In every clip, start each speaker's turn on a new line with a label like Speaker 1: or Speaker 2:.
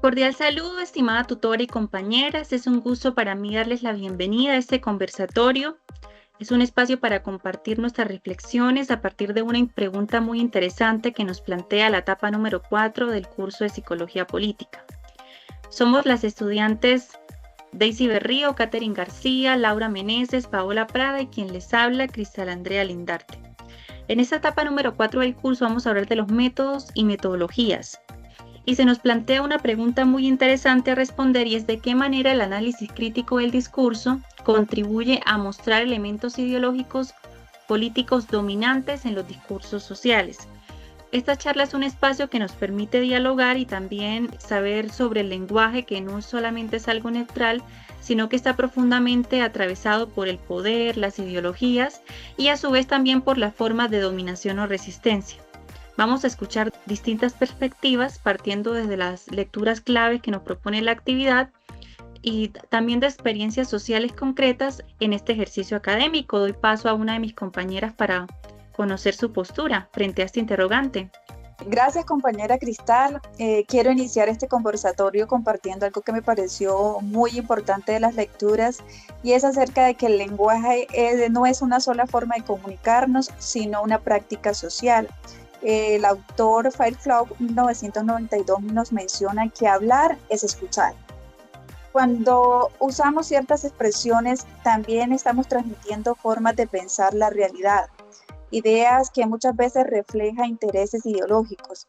Speaker 1: Cordial saludo, estimada tutora y compañeras. Es un gusto para mí darles la bienvenida a este conversatorio. Es un espacio para compartir nuestras reflexiones a partir de una pregunta muy interesante que nos plantea la etapa número 4 del curso de Psicología Política. Somos las estudiantes Daisy Berrío, Catherine García, Laura Meneses, Paola Prada y quien les habla, Cristal Andrea Lindarte. En esta etapa número 4 del curso vamos a hablar de los métodos y metodologías. Y se nos plantea una pregunta muy interesante a responder, y es de qué manera el análisis crítico del discurso contribuye a mostrar elementos ideológicos políticos dominantes en los discursos sociales. Esta charla es un espacio que nos permite dialogar y también saber sobre el lenguaje, que no solamente es algo neutral, sino que está profundamente atravesado por el poder, las ideologías y a su vez también por las formas de dominación o resistencia. Vamos a escuchar distintas perspectivas partiendo desde las lecturas claves que nos propone la actividad y también de experiencias sociales concretas en este ejercicio académico. Doy paso a una de mis compañeras para conocer su postura frente a este interrogante.
Speaker 2: Gracias, compañera Cristal. Quiero iniciar este conversatorio compartiendo algo que me pareció muy importante de las lecturas, y es acerca de que el lenguaje no es una sola forma de comunicarnos, sino una práctica social. El autor Fairclough, 1992, nos menciona que hablar es escuchar. Cuando usamos ciertas expresiones, también estamos transmitiendo formas de pensar la realidad, ideas que muchas veces reflejan intereses ideológicos.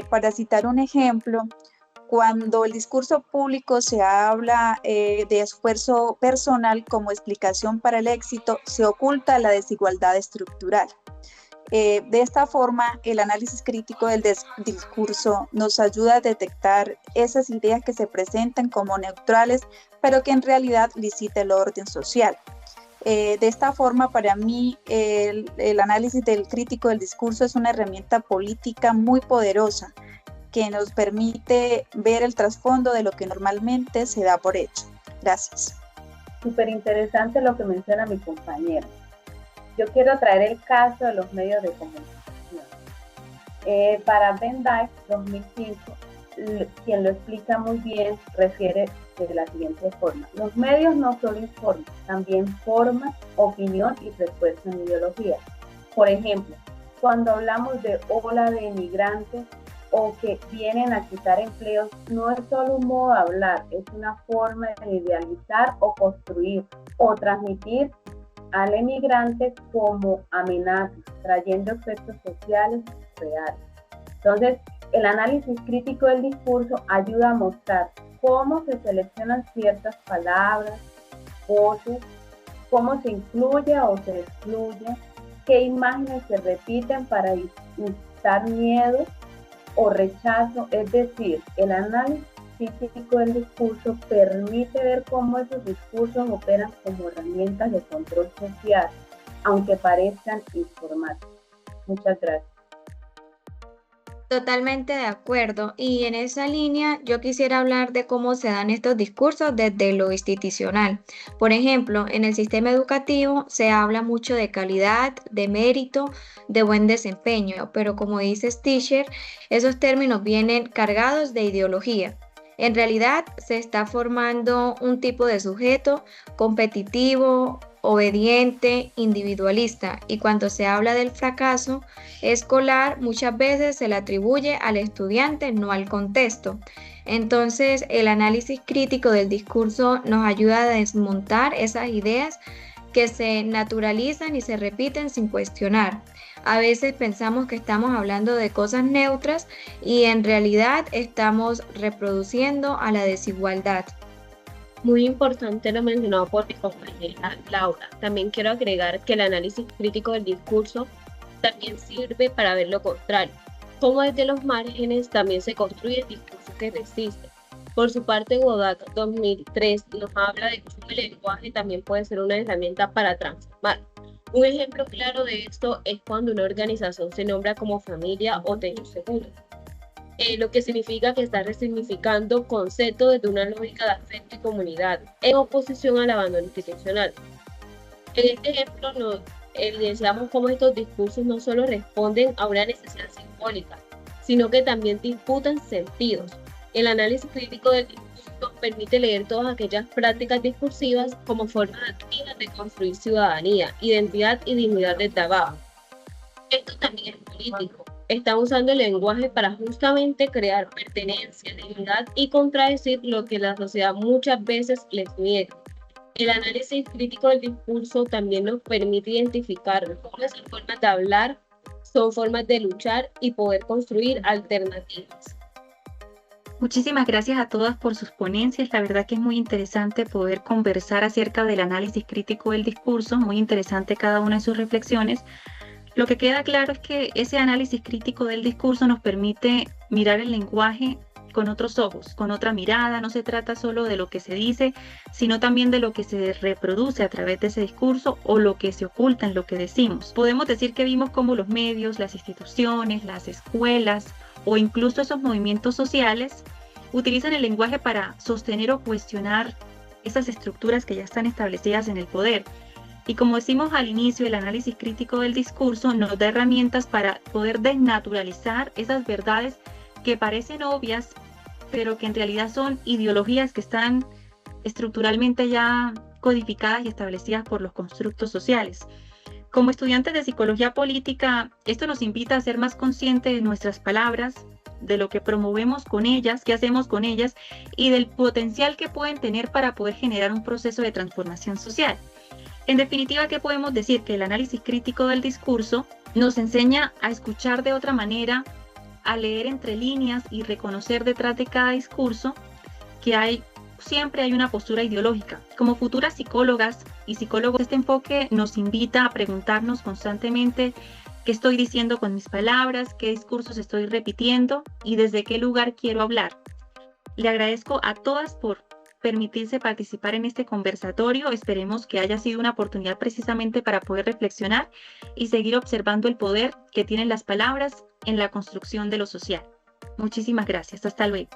Speaker 2: Para citar un ejemplo, cuando el discurso público se habla de esfuerzo personal como explicación para el éxito, se oculta la desigualdad estructural. De esta forma, el análisis crítico del discurso nos ayuda a detectar esas ideas que se presentan como neutrales, pero que en realidad licita el orden social. De esta forma, para mí, el análisis del crítico del discurso es una herramienta política muy poderosa que nos permite ver el trasfondo de lo que normalmente se da por hecho. Gracias.
Speaker 3: Súper interesante lo que menciona mi compañera. Yo quiero traer el caso de los medios de comunicación. Para Ben Dyke, 2005, quien lo explica muy bien, refiere de la siguiente forma: los medios no solo informan, también forman opinión y refuerzan ideología. Por ejemplo, cuando hablamos de ola de inmigrantes o que vienen a quitar empleos, no es solo un modo de hablar, es una forma de idealizar o construir o transmitir al emigrante como amenaza, trayendo efectos sociales reales. Entonces, el análisis crítico del discurso ayuda a mostrar cómo se seleccionan ciertas palabras, voces, cómo se incluye o se excluye, qué imágenes se repiten para incitar miedo o rechazo. Es decir, el análisis crítico del discurso permite ver cómo esos discursos operan como herramientas de control social, aunque parezcan informales. Muchas gracias.
Speaker 4: Totalmente de acuerdo. Y en esa línea yo quisiera hablar de cómo se dan estos discursos desde lo institucional. Por ejemplo, en el sistema educativo se habla mucho de calidad, de mérito, de buen desempeño, pero como dice Sticher, esos términos vienen cargados de ideología. En realidad se está formando un tipo de sujeto competitivo, obediente, individualista, y cuando se habla del fracaso escolar muchas veces se le atribuye al estudiante, no al contexto. Entonces, el análisis crítico del discurso nos ayuda a desmontar esas ideas que se naturalizan y se repiten sin cuestionar. A veces pensamos que estamos hablando de cosas neutras y en realidad estamos reproduciendo a la desigualdad.
Speaker 5: Muy importante lo mencionado por mi compañera Laura. También quiero agregar que el análisis crítico del discurso también sirve para ver lo contrario, cómo desde los márgenes también se construye el discurso que resiste. Por su parte, Wodak, 2003, nos habla de cómo el lenguaje también puede ser una herramienta para transformar. Un ejemplo claro de esto es cuando una organización se nombra como familia o techo seguro, lo que significa que está resignificando conceptos desde una lógica de afecto y comunidad, en oposición al abandono institucional. En este ejemplo nos evidenciamos cómo estos discursos no solo responden a una necesidad simbólica, sino que también disputan sentidos. El análisis crítico del discurso permite leer todas aquellas prácticas discursivas como formas activas de construir ciudadanía, identidad y dignidad desde abajo. Esto también es político. Están usando el lenguaje para justamente crear pertenencia, dignidad y contradecir lo que la sociedad muchas veces les niega. El análisis crítico del discurso también nos permite identificar cómo esas formas de hablar son formas de luchar y poder construir alternativas.
Speaker 1: Muchísimas gracias a todas por sus ponencias. La verdad que es muy interesante poder conversar acerca del análisis crítico del discurso, muy interesante cada una de sus reflexiones. Lo que queda claro es que ese análisis crítico del discurso nos permite mirar el lenguaje con otros ojos, con otra mirada. No se trata solo de lo que se dice, sino también de lo que se reproduce a través de ese discurso o lo que se oculta en lo que decimos. Podemos decir que vimos cómo los medios, las instituciones, las escuelas o incluso esos movimientos sociales utilizan el lenguaje para sostener o cuestionar esas estructuras que ya están establecidas en el poder. Y como decimos al inicio, el análisis crítico del discurso nos da herramientas para poder desnaturalizar esas verdades que parecen obvias, pero que en realidad son ideologías que están estructuralmente ya codificadas y establecidas por los constructos sociales. Como estudiantes de psicología política, esto nos invita a ser más conscientes de nuestras palabras, de lo que promovemos con ellas, qué hacemos con ellas y del potencial que pueden tener para poder generar un proceso de transformación social. En definitiva, ¿qué podemos decir? Que el análisis crítico del discurso nos enseña a escuchar de otra manera, a leer entre líneas y reconocer detrás de cada discurso que siempre hay una postura ideológica. Como futuras psicólogas y psicólogos, este enfoque nos invita a preguntarnos constantemente qué estoy diciendo con mis palabras, qué discursos estoy repitiendo y desde qué lugar quiero hablar. Le agradezco a todas por permitirse participar en este conversatorio. Esperemos que haya sido una oportunidad precisamente para poder reflexionar y seguir observando el poder que tienen las palabras en la construcción de lo social. Muchísimas gracias. Hasta luego.